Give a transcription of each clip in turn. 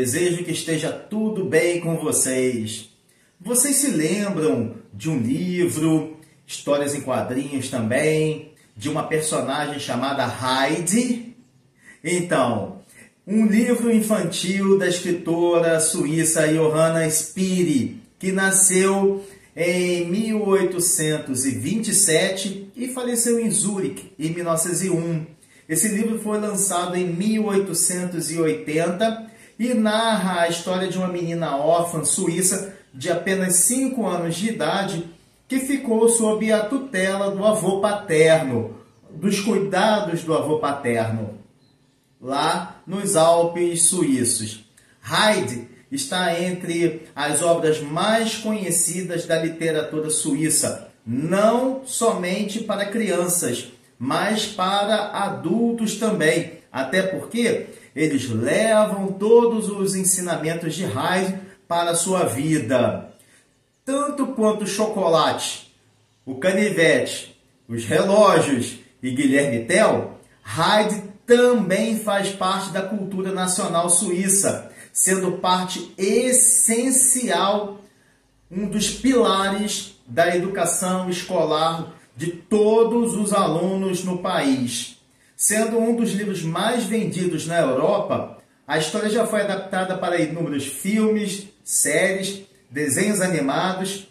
Desejo que esteja tudo bem com vocês. Vocês se lembram de um livro, histórias em quadrinhos também, de uma personagem chamada Heidi? Então, um livro infantil da escritora suíça Johanna Spyri, que nasceu em 1827 e faleceu em Zurique em 1901. Esse livro foi lançado em 1880 e narra a história de uma menina órfã suíça de apenas 5 anos de idade que ficou sob a tutela do avô paterno, dos cuidados do avô paterno, lá nos Alpes suíços. Heidi está entre as obras mais conhecidas da literatura suíça, não somente para crianças, mas para adultos também, até porque eles levam todos os ensinamentos de Heidi para a sua vida. Tanto quanto o chocolate, o canivete, os relógios e Guilherme Tell, Heidi também faz parte da cultura nacional suíça, sendo parte essencial, um dos pilares da educação escolar de todos os alunos no país. Sendo um dos livros mais vendidos na Europa, a história já foi adaptada para inúmeros filmes, séries, desenhos animados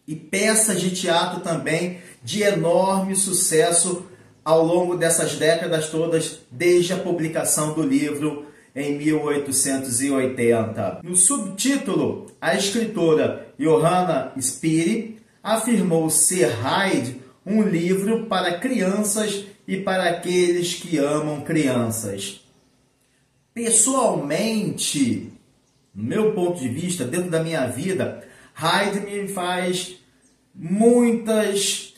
e peças de teatro também de enorme sucesso ao longo dessas décadas todas, desde a publicação do livro em 1880. No subtítulo, a escritora Johanna Spyri afirmou ser Heidi um livro para crianças e para aqueles que amam crianças. Pessoalmente, no meu ponto de vista, dentro da minha vida, Heidi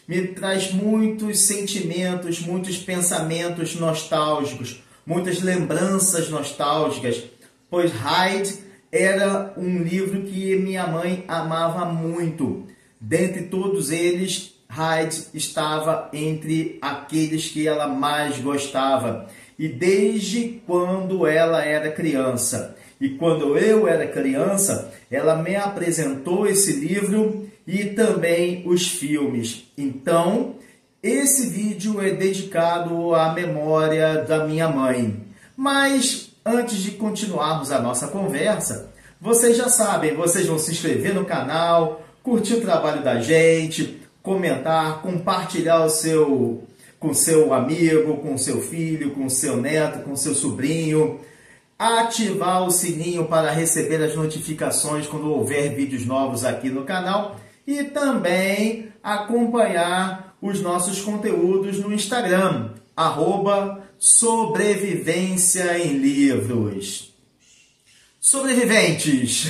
me traz muitos sentimentos, muitos pensamentos nostálgicos, muitas lembranças nostálgicas, pois Heidi era um livro que minha mãe amava muito. Dentre todos eles, Heidi estava entre aqueles que ela mais gostava. E desde quando ela era criança. E quando eu era criança, ela me apresentou esse livro e também os filmes. Então, esse vídeo é dedicado à memória da minha mãe. Mas, antes de continuarmos a nossa conversa, vocês já sabem, vocês vão se inscrever no canal, curtir o trabalho da gente, comentar, compartilhar com seu amigo, com seu filho, com seu neto, com seu sobrinho, ativar o sininho para receber as notificações quando houver vídeos novos aqui no canal e também acompanhar os nossos conteúdos no Instagram, @Sobrevivência em Livros. Sobreviventes!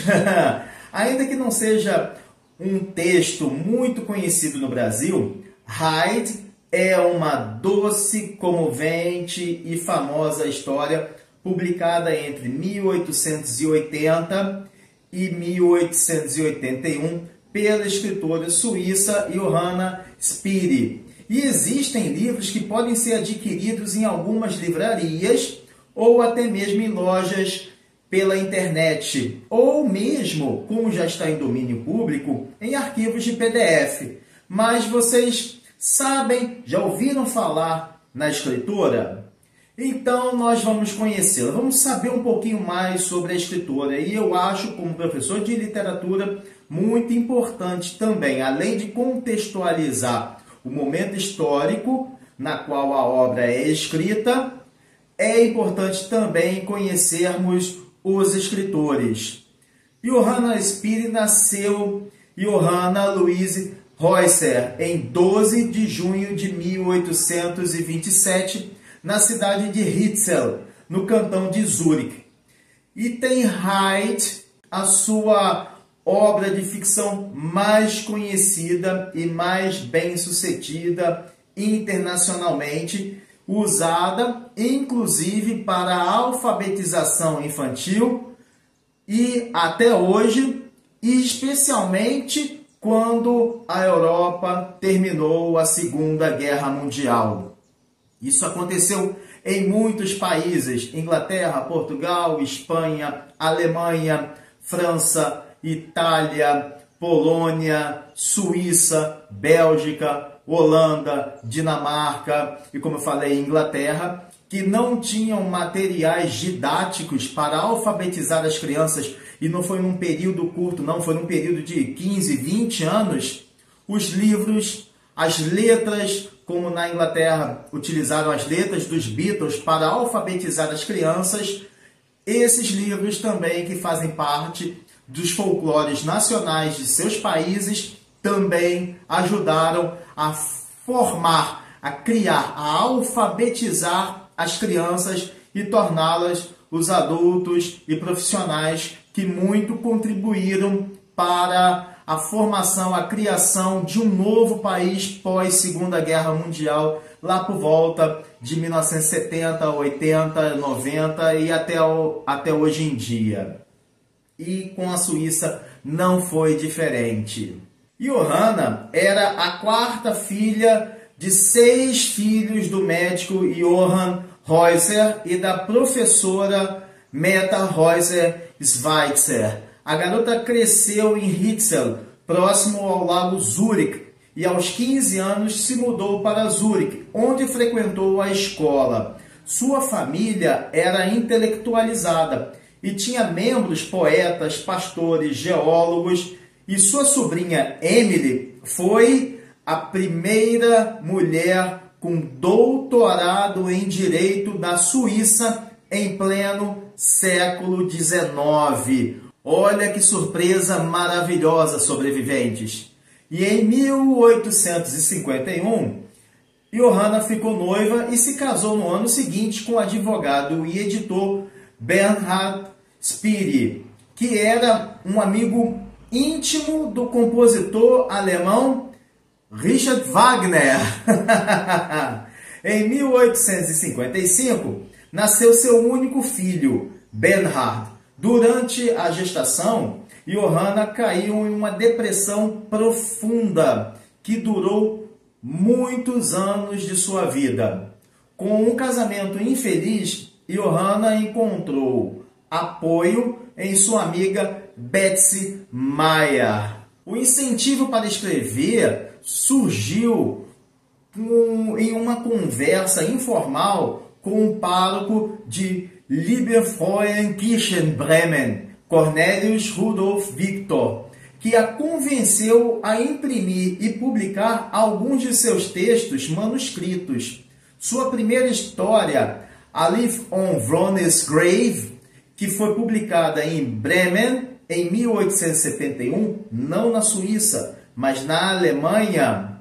Ainda que não seja um texto muito conhecido no Brasil, Heidi é uma doce, comovente e famosa história publicada entre 1880 e 1881 pela escritora suíça Johanna Spyri. E existem livros que podem ser adquiridos em algumas livrarias ou até mesmo em lojas pela internet, ou mesmo, como já está em domínio público, em arquivos de PDF. Mas vocês sabem, já ouviram falar na escritora? Então nós vamos conhecê-la, vamos saber um pouquinho mais sobre a escritora. E eu acho, como professor de literatura, muito importante também, além de contextualizar o momento histórico na qual a obra é escrita, é importante também conhecermos os escritores. Johanna Spyri nasceu Johanna Louise Reusser em 12 de junho de 1827, na cidade de Ritzel, no cantão de Zurique. E tem Heidi, a sua obra de ficção mais conhecida e mais bem-sucedida internacionalmente, usada inclusive para a alfabetização infantil e até hoje, e especialmente quando a Europa terminou a Segunda Guerra Mundial. Isso aconteceu em muitos países: Inglaterra, Portugal, Espanha, Alemanha, França, Itália, Polônia, Suíça, Bélgica, Holanda, Dinamarca e, como eu falei, Inglaterra, que não tinham materiais didáticos para alfabetizar as crianças, e não foi num período curto, não, foi num período de 15, 20 anos, os livros, as letras, como na Inglaterra utilizaram as letras dos Beatles para alfabetizar as crianças, esses livros também, que fazem parte dos folclores nacionais de seus países, também ajudaram a formar, a criar, a alfabetizar as crianças e torná-las os adultos e profissionais que muito contribuíram para a formação, a criação de um novo país pós-Segunda Guerra Mundial, lá por volta de 1970, 80, 90 e até hoje em dia. E com a Suíça não foi diferente. Johanna era a quarta filha de 6 filhos do médico Johann Reuser e da professora Meta Reuser Schweitzer. A garota cresceu em Ritzel, próximo ao lago Zurich, e aos 15 anos se mudou para Zurich, onde frequentou a escola. Sua família era intelectualizada e tinha membros poetas, pastores, geólogos, e sua sobrinha Emily foi a primeira mulher com doutorado em Direito da Suíça em pleno século XIX. Olha que surpresa maravilhosa, sobreviventes! E em 1851, Johanna ficou noiva e se casou no ano seguinte com o advogado e editor Bernhard Spiri, que era um amigo íntimo do compositor alemão Richard Wagner. Em 1855, nasceu seu único filho, Bernhard. Durante a gestação, Johanna caiu em uma depressão profunda que durou muitos anos de sua vida. Com um casamento infeliz, Johanna encontrou apoio em sua amiga Betsy Meyer. O incentivo para escrever surgiu em uma conversa informal com o pároco de Liebenfreuenkirchen, Bremen, Cornelius Rudolf Victor, que a convenceu a imprimir e publicar alguns de seus textos manuscritos. Sua primeira história, A Leaf on Vronne's Grave, que foi publicada em Bremen em 1871, não na Suíça, mas na Alemanha,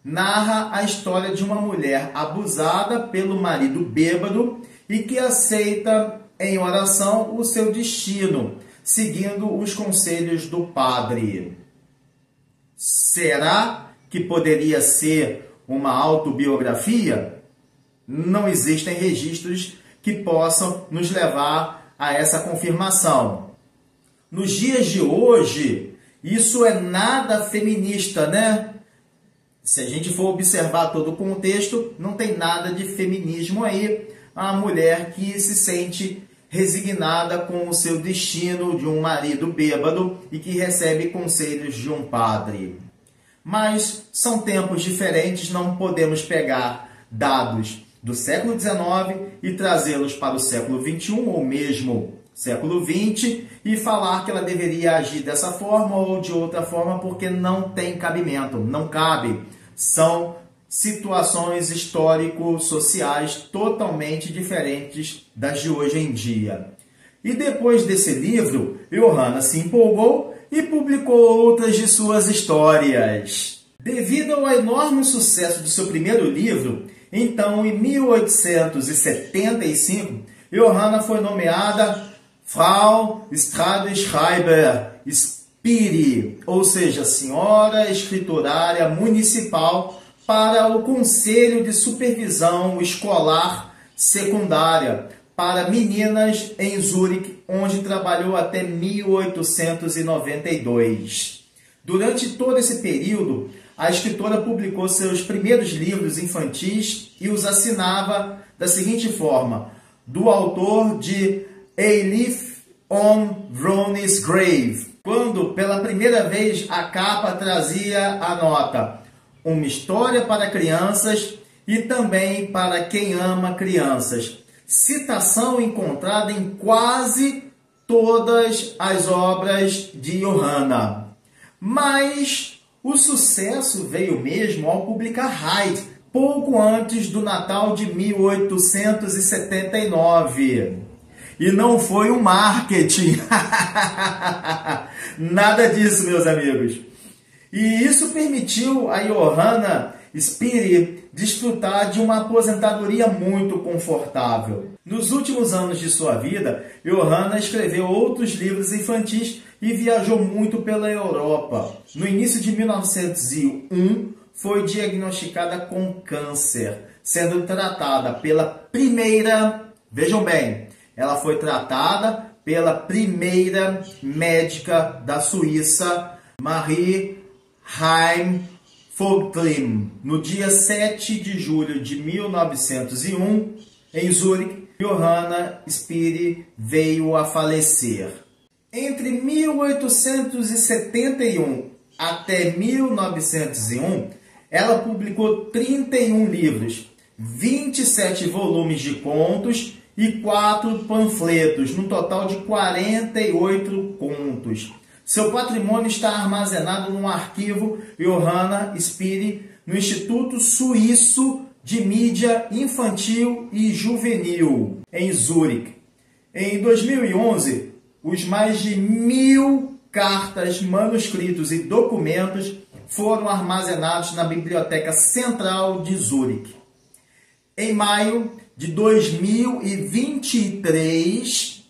narra a história de uma mulher abusada pelo marido bêbado e que aceita em oração o seu destino, seguindo os conselhos do padre. Será que poderia ser uma autobiografia? Não existem registros que possam nos levar a essa confirmação. Nos dias de hoje, isso é nada feminista, né? Se a gente for observar todo o contexto, não tem nada de feminismo aí. A mulher que se sente resignada com o seu destino de um marido bêbado e que recebe conselhos de um padre. Mas são tempos diferentes, não podemos pegar dados do século XIX e trazê-los para o século XXI ou mesmo século XX e falar que ela deveria agir dessa forma ou de outra forma, porque não tem cabimento, não cabe. São situações histórico-sociais totalmente diferentes das de hoje em dia. E depois desse livro, Johanna se empolgou e publicou outras de suas histórias. Devido ao enorme sucesso de seu primeiro livro, então, em 1875, Johanna foi nomeada Frau Stadtschreiber Spiri, ou seja, Senhora Escriturária Municipal, para o Conselho de Supervisão Escolar Secundária para meninas em Zurique, onde trabalhou até 1892. Durante todo esse período, a escritora publicou seus primeiros livros infantis e os assinava da seguinte forma, do autor de A Leaf on Ronnie's Grave, quando pela primeira vez a capa trazia a nota uma história para crianças e também para quem ama crianças. Citação encontrada em quase todas as obras de Johanna. Mas o sucesso veio mesmo ao publicar Hyde, pouco antes do Natal de 1879. E não foi um marketing. Nada disso, meus amigos. E isso permitiu a Johanna Spyri desfrutar de uma aposentadoria muito confortável. Nos últimos anos de sua vida, Johanna escreveu outros livros infantis e viajou muito pela Europa. No início de 1901, foi diagnosticada com câncer, sendo tratada pela primeira, vejam bem, ela foi tratada pela primeira médica da Suíça, Marie Heim-Vogtling. No dia 7 de julho de 1901, em Zurique, Johanna Spyri veio a falecer. Entre 1871 até 1901, ela publicou 31 livros, 27 volumes de contos e 4 panfletos, num total de 48 contos. Seu patrimônio está armazenado no arquivo Johanna Spyri, no Instituto Suíço de Mídia Infantil e Juvenil, em Zurique. Em 2011, os mais de 1000 cartas, manuscritos e documentos foram armazenados na Biblioteca Central de Zurique. Em maio de 2023,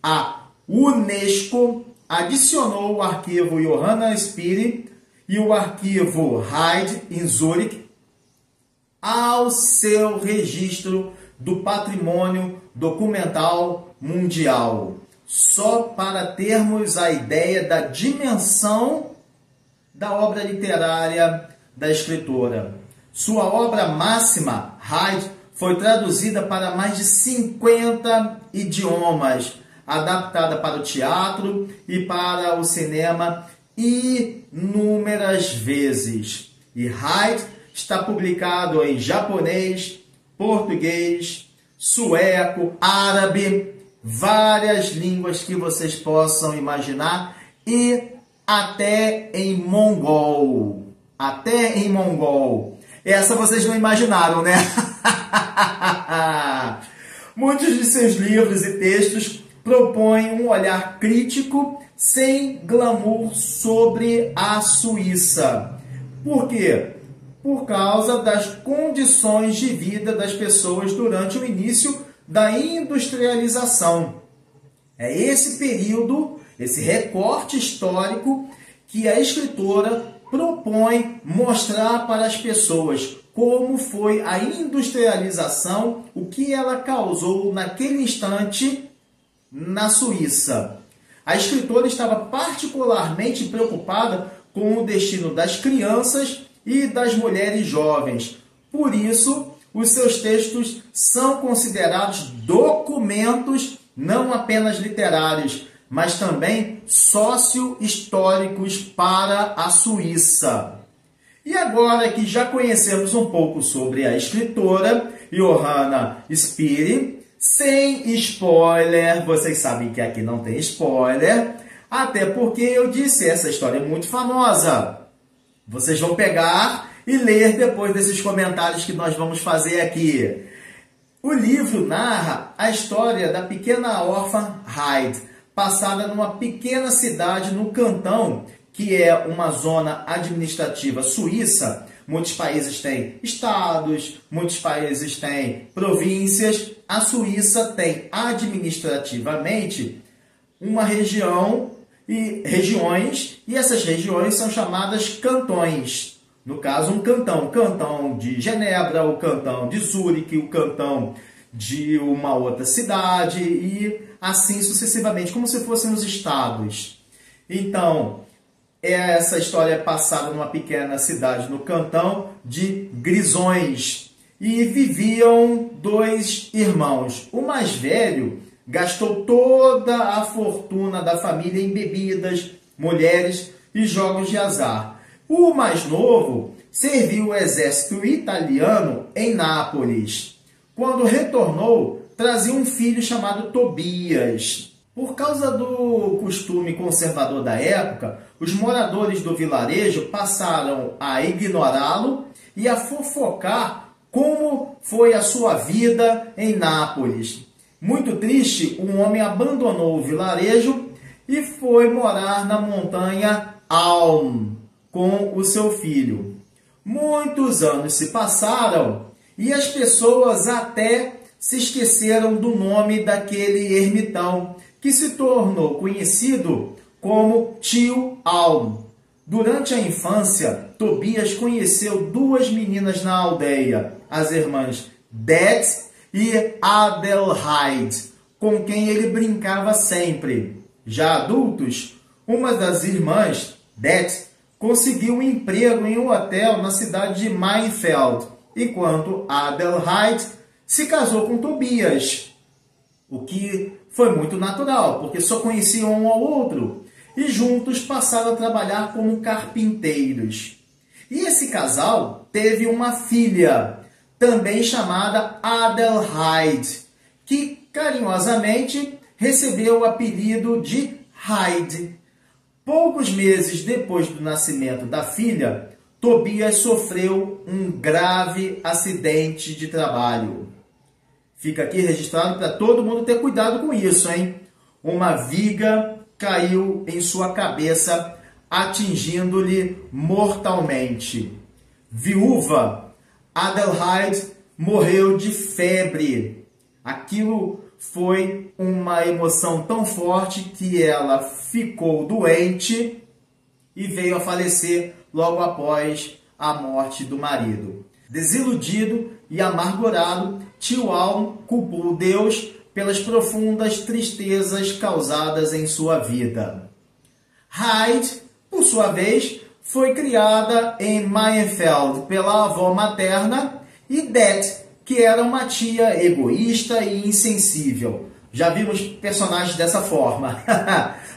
a UNESCO adicionou o arquivo Johanna Spyri e o arquivo Hyde em Zurique ao seu registro do patrimônio documental mundial, só para termos a ideia da dimensão da obra literária da escritora. Sua obra máxima, Hyde, foi traduzida para mais de 50 idiomas, adaptada para o teatro e para o cinema inúmeras vezes. E Hyde está publicado em japonês, português, sueco, árabe, várias línguas que vocês possam imaginar e até em mongol. Até em mongol. Essa vocês não imaginaram, né? Muitos de seus livros e textos propõem um olhar crítico sem glamour sobre a Suíça. Por quê? Por causa das condições de vida das pessoas durante o início da industrialização. É esse período, esse recorte histórico que a escritora propõe mostrar para as pessoas como foi a industrialização, o que ela causou naquele instante na Suíça. A escritora estava particularmente preocupada com o destino das crianças e das mulheres jovens. Por isso, os seus textos são considerados documentos não apenas literários, mas também socio-históricos para a Suíça. E agora que já conhecemos um pouco sobre a escritora Johanna Spyri, sem spoiler, vocês sabem que aqui não tem spoiler, até porque eu disse, essa história é muito famosa. Vocês vão pegar e ler depois desses comentários que nós vamos fazer aqui. O livro narra a história da pequena órfã Hyde, passada numa pequena cidade no Cantão, que é uma zona administrativa suíça. Muitos países têm estados, muitos países têm províncias. A Suíça tem administrativamente uma região e regiões, e essas regiões são chamadas cantões. No caso, um cantão. O cantão de Genebra, o cantão de Zurique, o cantão de uma outra cidade e assim sucessivamente, como se fossem os estados. Então, Essa história é passada numa pequena cidade no cantão de Grisons. E viviam dois irmãos. O mais velho gastou toda a fortuna da família em bebidas, mulheres e jogos de azar. O mais novo serviu o exército italiano em Nápoles. Quando retornou, trazia um filho chamado Tobias. Por causa do costume conservador da época, os moradores do vilarejo passaram a ignorá-lo e a fofocar como foi a sua vida em Nápoles. Muito triste, um homem abandonou o vilarejo e foi morar na montanha Alm com o seu filho. Muitos anos se passaram e as pessoas até se esqueceram do nome daquele ermitão, que se tornou conhecido como Tio Alm. Durante a infância, Tobias conheceu duas meninas na aldeia, as irmãs Det e Adelheid, com quem ele brincava sempre. Já adultos, uma das irmãs, Det, conseguiu um emprego em um hotel na cidade de Mainfeld, enquanto Adelheid se casou com Tobias, o que foi muito natural, porque só conheciam um ao outro, e juntos passaram a trabalhar como carpinteiros. E esse casal teve uma filha, também chamada Adelheid, que carinhosamente recebeu o apelido de Hyde. Poucos meses depois do nascimento da filha, Tobias sofreu um grave acidente de trabalho. Fica aqui registrado para todo mundo ter cuidado com isso, hein? Uma viga caiu em sua cabeça, atingindo-lhe mortalmente. Viúva, Adelheid morreu de febre. Aquilo foi uma emoção tão forte que ela ficou doente e veio a falecer logo após a morte do marido. Desiludido e amargurado, Tio Alm culpou Deus pelas profundas tristezas causadas em sua vida. Hyde, por sua vez, foi criada em Mainfeld pela avó materna e Det, que era uma tia egoísta e insensível. Já vimos personagens dessa forma.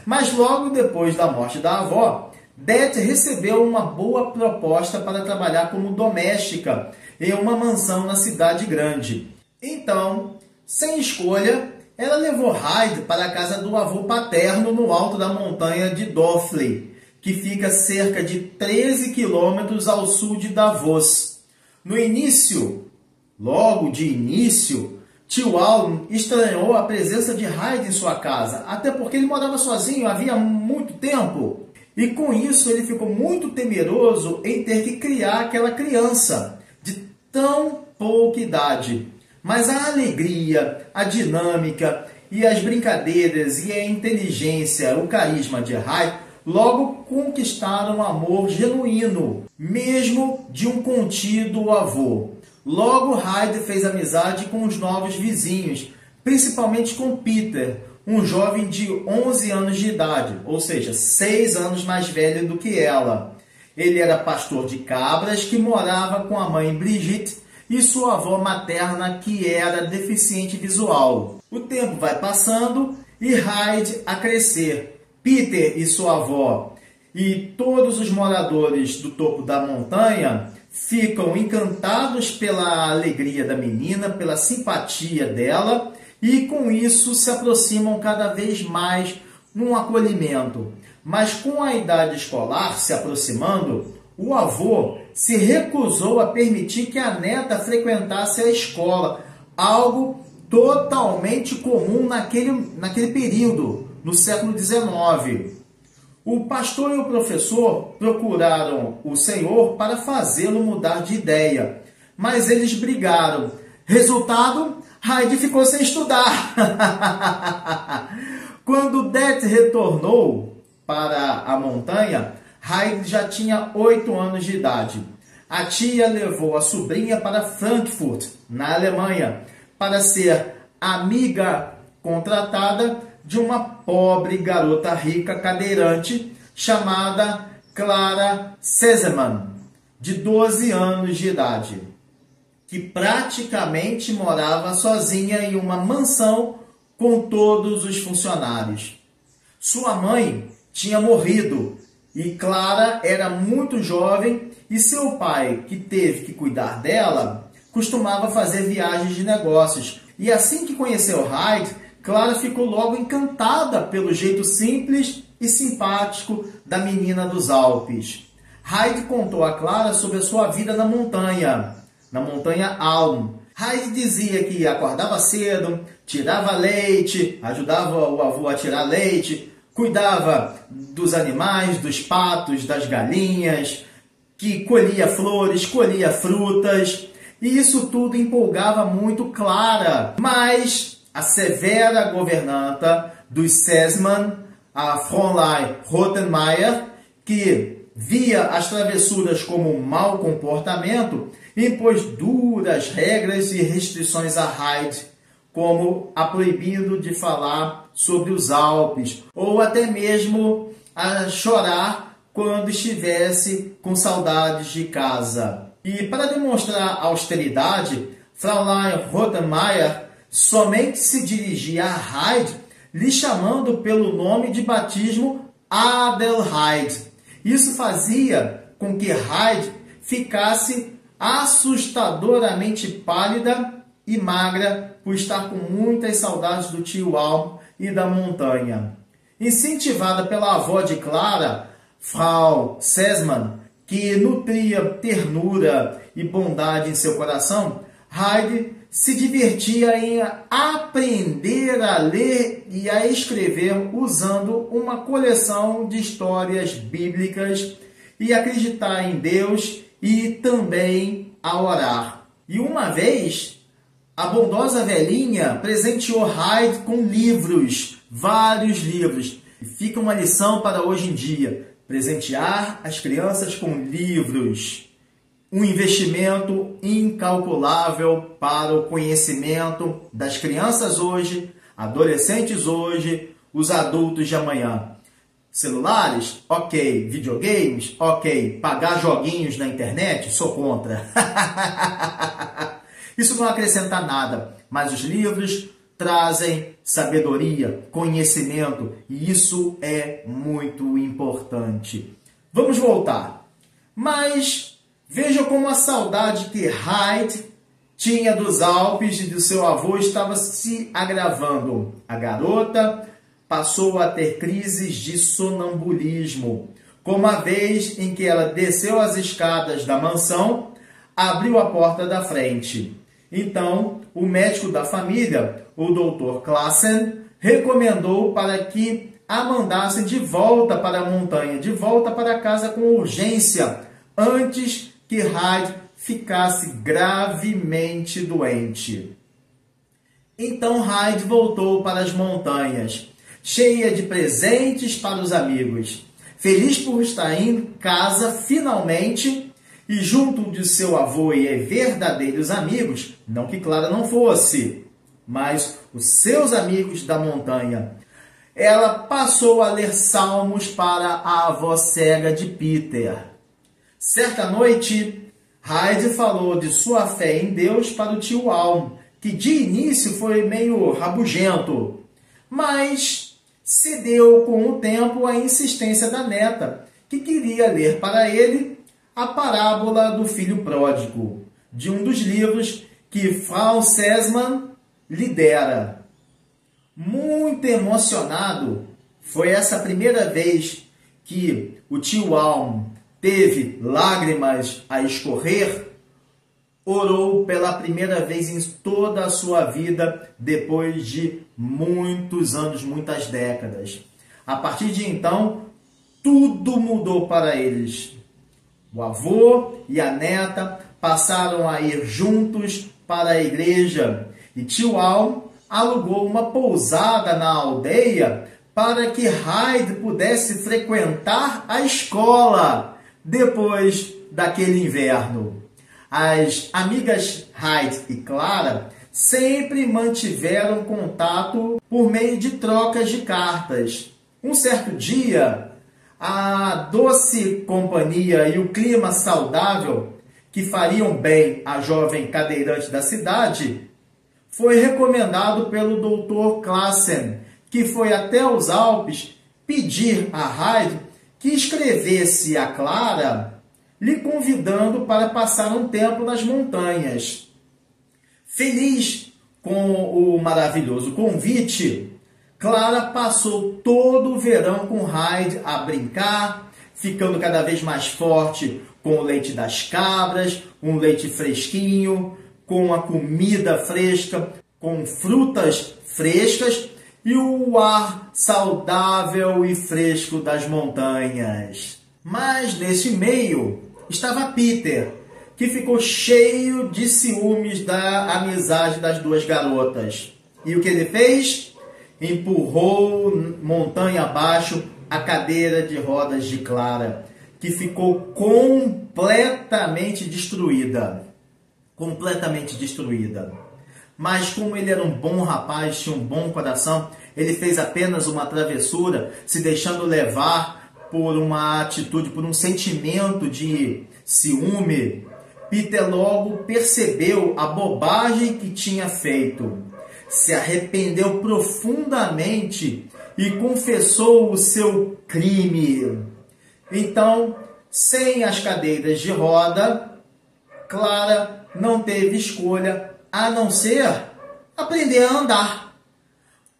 Mas logo depois da morte da avó, Det recebeu uma boa proposta para trabalhar como doméstica em uma mansão na cidade grande. Então, sem escolha, ela levou Hyde para a casa do avô paterno no alto da montanha de Dofley, que fica cerca de 13 quilômetros ao sul de Davos. Logo de início, Tio Alm estranhou a presença de Hyde em sua casa, até porque ele morava sozinho havia muito tempo. E com isso ele ficou muito temeroso em ter que criar aquela criança de tão pouca idade. Mas a alegria, a dinâmica e as brincadeiras e a inteligência, o carisma de Hyde logo conquistaram um amor genuíno, mesmo de um contido avô. Logo Hyde fez amizade com os novos vizinhos, principalmente com Peter, um jovem de 11 anos de idade, ou seja, 6 anos mais velho do que ela. Ele era pastor de cabras que morava com a mãe Brigitte e sua avó materna, que era deficiente visual. O tempo vai passando e Hyde a crescer. Peter e sua avó e todos os moradores do topo da montanha ficam encantados pela alegria da menina, pela simpatia dela, e com isso se aproximam cada vez mais num acolhimento. Mas com a idade escolar se aproximando, o avô se recusou a permitir que a neta frequentasse a escola, algo totalmente comum naquele período, no século XIX. O pastor e o professor procuraram o Senhor para fazê-lo mudar de ideia, mas eles brigaram. Resultado, Hyde ficou sem estudar. Quando Det retornou para a montanha, Hyde já tinha 8 anos de idade. A tia levou a sobrinha para Frankfurt, na Alemanha, para ser amiga contratada de uma pobre garota rica cadeirante chamada Clara Sessemann, de 12 anos de idade, que praticamente morava sozinha em uma mansão com todos os funcionários. Sua mãe tinha morrido e Clara era muito jovem e seu pai, que teve que cuidar dela, costumava fazer viagens de negócios. E assim que conheceu Hyde, Clara ficou logo encantada pelo jeito simples e simpático da menina dos Alpes. Hyde contou a Clara sobre a sua vida na montanha Alm. Hyde dizia que acordava cedo, tirava leite, ajudava o avô a tirar leite, cuidava dos animais, dos patos, das galinhas, que colhia flores, colhia frutas, e isso tudo empolgava muito Clara. Mas a severa governanta dos Sessemann, a Fräulein Rottenmeier, que via as travessuras como um mau comportamento, impôs duras regras e restrições a Hyde, como a proibido de falar sobre os Alpes, ou até mesmo a chorar quando estivesse com saudades de casa. E para demonstrar austeridade, Fräulein Rottenmeier somente se dirigia a Hyde lhe chamando pelo nome de batismo Adelheid. Isso fazia com que Hyde ficasse assustadoramente pálida e magra por estar com muitas saudades do tio Alm e da montanha. Incentivada pela avó de Clara, Frau Sessemann, que nutria ternura e bondade em seu coração, Hyde se divertia em aprender a ler e a escrever usando uma coleção de histórias bíblicas e acreditar em Deus e também a orar. E uma vez, a bondosa velhinha presenteou Hyde com livros, vários livros. E fica uma lição para hoje em dia: presentear as crianças com livros. Um investimento incalculável para o conhecimento das crianças hoje, adolescentes hoje, os adultos de amanhã. Celulares? Ok. Videogames? Ok. Pagar joguinhos na internet? Sou contra. Isso não acrescenta nada, mas os livros trazem sabedoria, conhecimento, e isso é muito importante. Vamos voltar. Mas veja como a saudade que Hyde tinha dos Alpes e do seu avô estava se agravando. A garota passou a ter crises de sonambulismo, como a vez em que ela desceu as escadas da mansão, abriu a porta da frente. Então, o médico da família, o Dr. Classen, recomendou para que a mandassem de volta para a montanha, de volta para casa com urgência, antes que Hyde ficasse gravemente doente. Então Hyde voltou para as montanhas, cheia de presentes para os amigos, feliz por estar em casa finalmente e junto de seu avô e verdadeiros amigos, não que Clara não fosse, mas os seus amigos da montanha. Ela passou a ler salmos para a avó cega de Peter. Certa noite, Hyde falou de sua fé em Deus para o tio Alm, que de início foi meio rabugento, mas cedeu com o tempo à insistência da neta, que queria ler para ele a parábola do filho pródigo, de um dos livros que Frau Sessemann lidera. Muito emocionado, foi essa primeira vez que o tio Alm teve lágrimas a escorrer, orou pela primeira vez em toda a sua vida, depois de muitos anos, muitas décadas. A partir de então, tudo mudou para eles. O avô e a neta passaram a ir juntos para a igreja e tio Alm alugou uma pousada na aldeia para que Hyde pudesse frequentar a escola depois daquele inverno. As amigas Hyde e Clara sempre mantiveram contato por meio de trocas de cartas. Um certo dia, a doce companhia e o clima saudável que fariam bem à jovem cadeirante da cidade, foi recomendado pelo Dr. Classen, que foi até os Alpes pedir a Hyde que escrevesse a Clara, lhe convidando para passar um tempo nas montanhas. Feliz com o maravilhoso convite, Clara passou todo o verão com Hyde a brincar, ficando cada vez mais forte com o leite das cabras, um leite fresquinho, com a comida fresca, com frutas frescas e o ar saudável e fresco das montanhas. Mas nesse meio estava Peter, que ficou cheio de ciúmes da amizade das duas garotas. E o que ele fez? Empurrou montanha abaixo a cadeira de rodas de Clara, que ficou completamente destruída. Completamente destruída. Mas como ele era um bom rapaz, tinha um bom coração, ele fez apenas uma travessura, se deixando levar por uma atitude, por um sentimento de ciúme. Peter logo percebeu a bobagem que tinha feito, se arrependeu profundamente e confessou o seu crime. Então, sem as cadeiras de roda, Clara não teve escolha a não ser aprender a andar.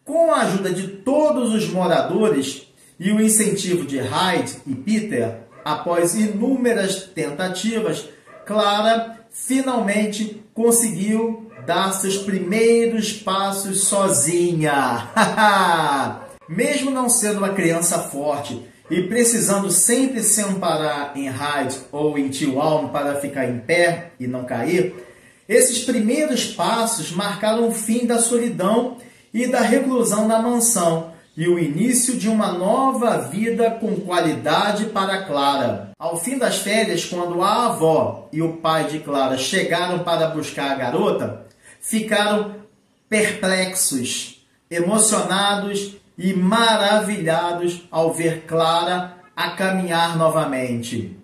Com a ajuda de todos os moradores e o incentivo de Hyde e Peter, após inúmeras tentativas, Clara finalmente conseguiu dar seus primeiros passos sozinha. Mesmo não sendo uma criança forte e precisando sempre se amparar em Hyde ou em Tio Alm para ficar em pé e não cair, esses primeiros passos marcaram o fim da solidão e da reclusão na mansão e o início de uma nova vida com qualidade para Clara. Ao fim das férias, quando a avó e o pai de Clara chegaram para buscar a garota, ficaram perplexos, emocionados e maravilhados ao ver Clara a caminhar novamente.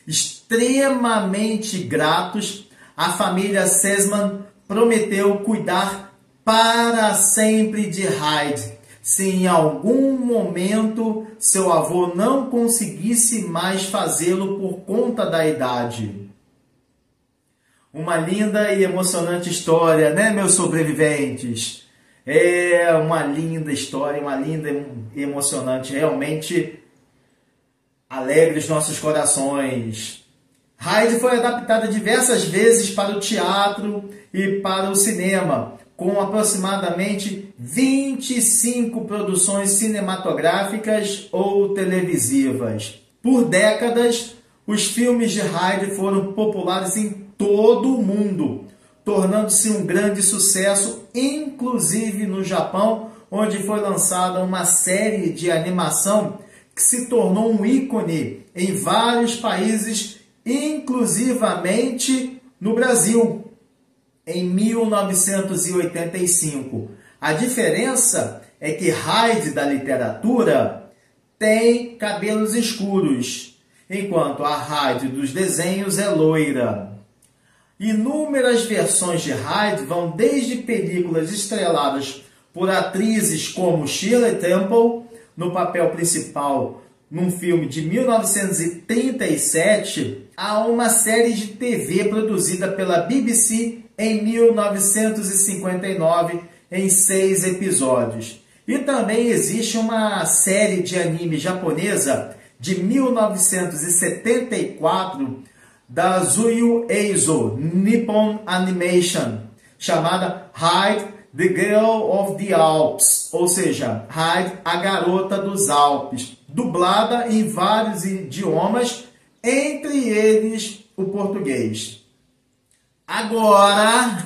Extremamente gratos, a família Sesman prometeu cuidar para sempre de Hyde, se em algum momento seu avô não conseguisse mais fazê-lo por conta da idade. Uma linda e emocionante história, né, meus sobreviventes? É uma linda história, uma linda e emocionante, realmente alegre os nossos corações. Hyde foi adaptada diversas vezes para o teatro e para o cinema, com aproximadamente 25 produções cinematográficas ou televisivas. Por décadas, os filmes de Hyde foram populares em todo o mundo, tornando-se um grande sucesso, inclusive no Japão, onde foi lançada uma série de animação que se tornou um ícone em vários países, inclusivamente no Brasil, em 1985. A diferença é que Hyde da literatura tem cabelos escuros, enquanto a Hyde dos desenhos é loira. Inúmeras versões de Hyde vão desde películas estreladas por atrizes como Shirley Temple, no papel principal num filme de 1937, a uma série de TV produzida pela BBC em 1959, em 6 episódios. E também existe uma série de anime japonesa de 1974, da Zuyu Eizo Nippon Animation, chamada Hyde, the Girl of the Alps, ou seja, Hyde, a Garota dos Alpes, dublada em vários idiomas, entre eles o português. Agora,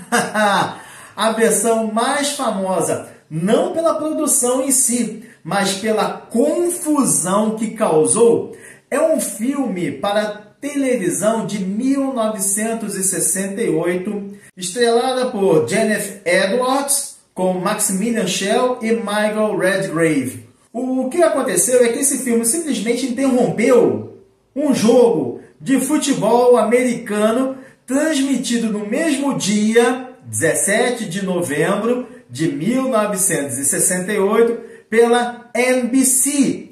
a versão mais famosa, não pela produção em si, mas pela confusão que causou, é um filme para televisão de 1968, estrelada por Jennifer Edwards, com Maximilian Schell e Michael Redgrave. O que aconteceu é que esse filme simplesmente interrompeu um jogo de futebol americano transmitido no mesmo dia, 17 de novembro de 1968, pela NBC,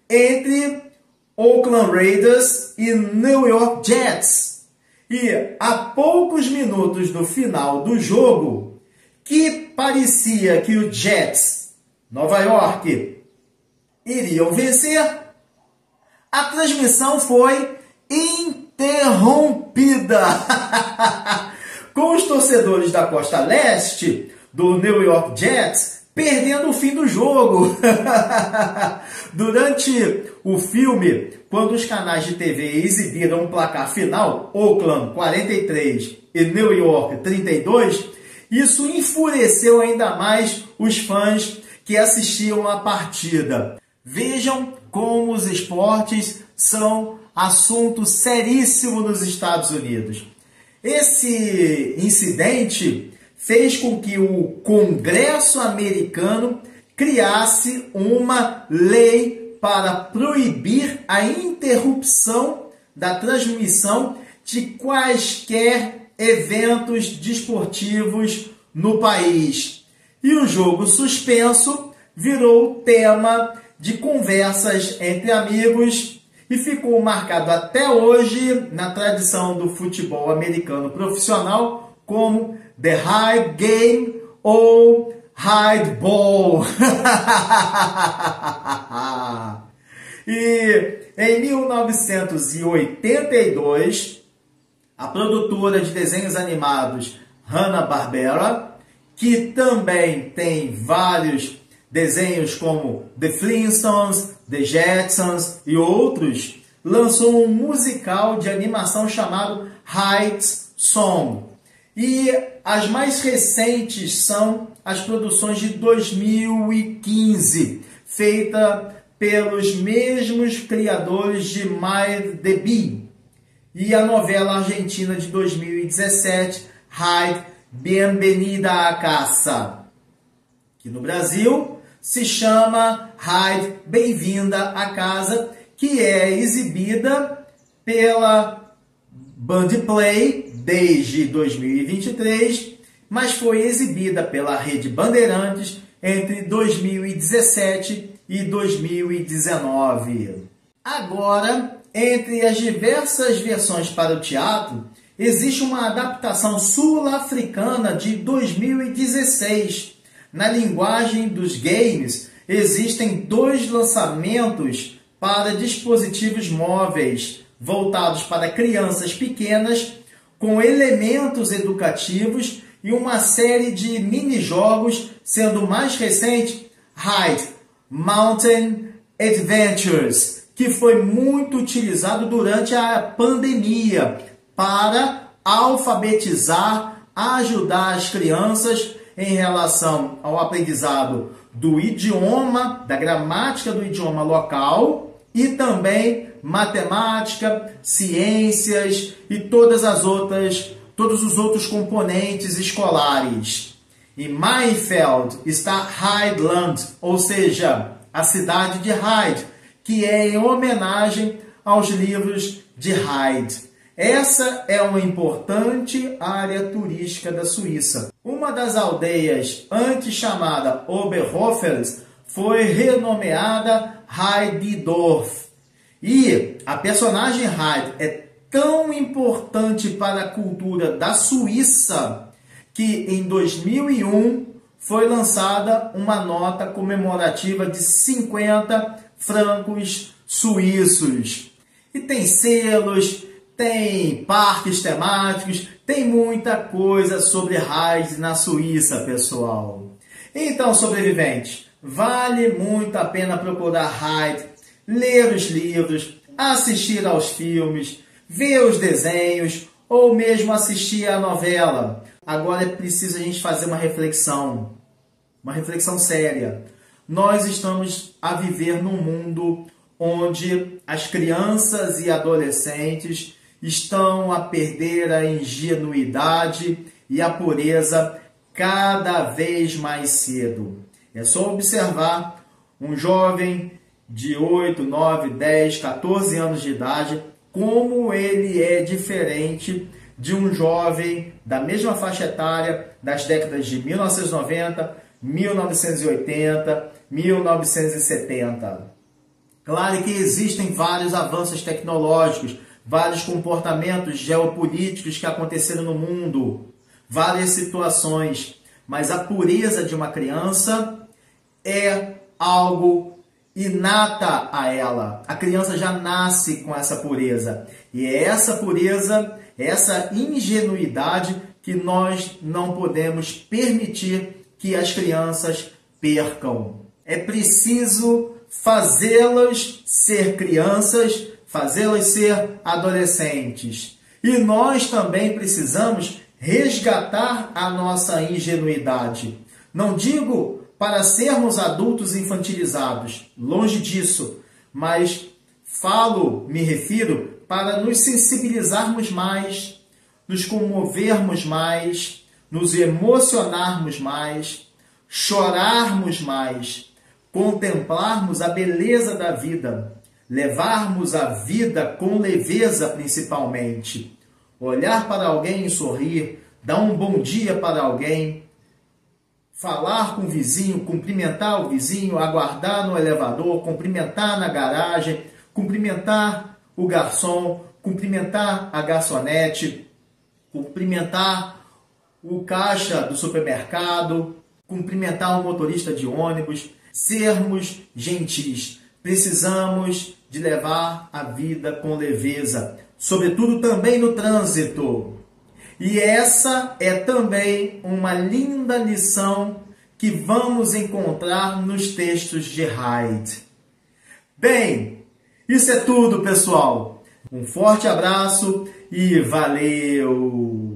entre Oakland Raiders e New York Jets. E a poucos minutos do final do jogo, que parecia que o Jets, Nova York, iriam vencer, a transmissão foi interrompida. Com os torcedores da costa leste do New York Jets perdendo o fim do jogo. Durante o filme, quando os canais de TV exibiram o placar final, Oakland 43 e New York 32, isso enfureceu ainda mais os fãs que assistiam à partida. Vejam como os esportes são assunto seríssimo nos Estados Unidos. Esse incidente fez com que o Congresso americano criasse uma lei para proibir a interrupção da transmissão de quaisquer eventos desportivos no país. E o jogo suspenso virou tema de conversas entre amigos e ficou marcado até hoje na tradição do futebol americano profissional como The Hide Game ou Hide Ball. E em 1982, a produtora de desenhos animados Hanna-Barbera, que também tem vários desenhos como The Flintstones, The Jetsons e outros, lançou um musical de animação chamado Heights Song. E as mais recentes são as produções de 2015, feita pelos mesmos criadores de My the Bee, e a novela argentina de 2017, Hyde, Bienvenida a Casa, que no Brasil se chama Hyde, Bem-vinda a Casa, que é exibida pela Bandplay desde 2023, mas foi exibida pela Rede Bandeirantes entre 2017 e 2019. Agora, entre as diversas versões para o teatro, existe uma adaptação sul-africana de 2016. Na linguagem dos games, existem 2 lançamentos para dispositivos móveis voltados para crianças pequenas, com elementos educativos e uma série de mini-jogos, sendo o mais recente Hyde Mountain Adventures, que foi muito utilizado durante a pandemia para alfabetizar, ajudar as crianças em relação ao aprendizado do idioma, da gramática do idioma local e também matemática, ciências e todos os outros componentes escolares. Em Mayfield está Hydeland, ou seja, a cidade de Hyde, que é em homenagem aos livros de Hyde. Essa é uma importante área turística da Suíça. Uma das aldeias antes chamada Oberhofels foi renomeada Heidedorf. E a personagem Hyde é tão importante para a cultura da Suíça que em 2001 foi lançada uma nota comemorativa de 50 francos suíços. E tem selos, tem parques temáticos, tem muita coisa sobre Hyde na Suíça, pessoal. Então, sobreviventes, vale muito a pena procurar Hyde, ler os livros, assistir aos filmes, ver os desenhos ou mesmo assistir à novela. Agora é preciso a gente fazer uma reflexão séria. Nós estamos a viver num mundo onde as crianças e adolescentes estão a perder a ingenuidade e a pureza cada vez mais cedo. É só observar Um jovem de 8, 9, 10, 14 anos de idade, como ele é diferente de um jovem da mesma faixa etária das décadas de 1990, 1980, 1970. Claro que existem vários avanços tecnológicos, vários comportamentos geopolíticos que aconteceram no mundo, várias situações, mas a pureza de uma criança é algo inata a ela. A criança já nasce com essa pureza. E é essa pureza, essa ingenuidade que nós não podemos permitir que as crianças percam. É preciso fazê-las ser crianças, fazê-las ser adolescentes. E nós também precisamos resgatar a nossa ingenuidade. Não digo para sermos adultos infantilizados, longe disso, mas me refiro para nos sensibilizarmos mais, nos comovermos mais, nos emocionarmos mais, chorarmos mais, contemplarmos a beleza da vida, levarmos a vida com leveza principalmente, olhar para alguém e sorrir, dar um bom dia para alguém, falar com o vizinho, cumprimentar o vizinho, aguardar no elevador, cumprimentar na garagem, cumprimentar o garçom, cumprimentar a garçonete, cumprimentar o caixa do supermercado, cumprimentar o motorista de ônibus, sermos gentis. Precisamos de levar a vida com leveza, sobretudo também no trânsito. E essa é também uma linda lição que vamos encontrar nos textos de Hyde. Bem, isso é tudo, pessoal. Um forte abraço e valeu!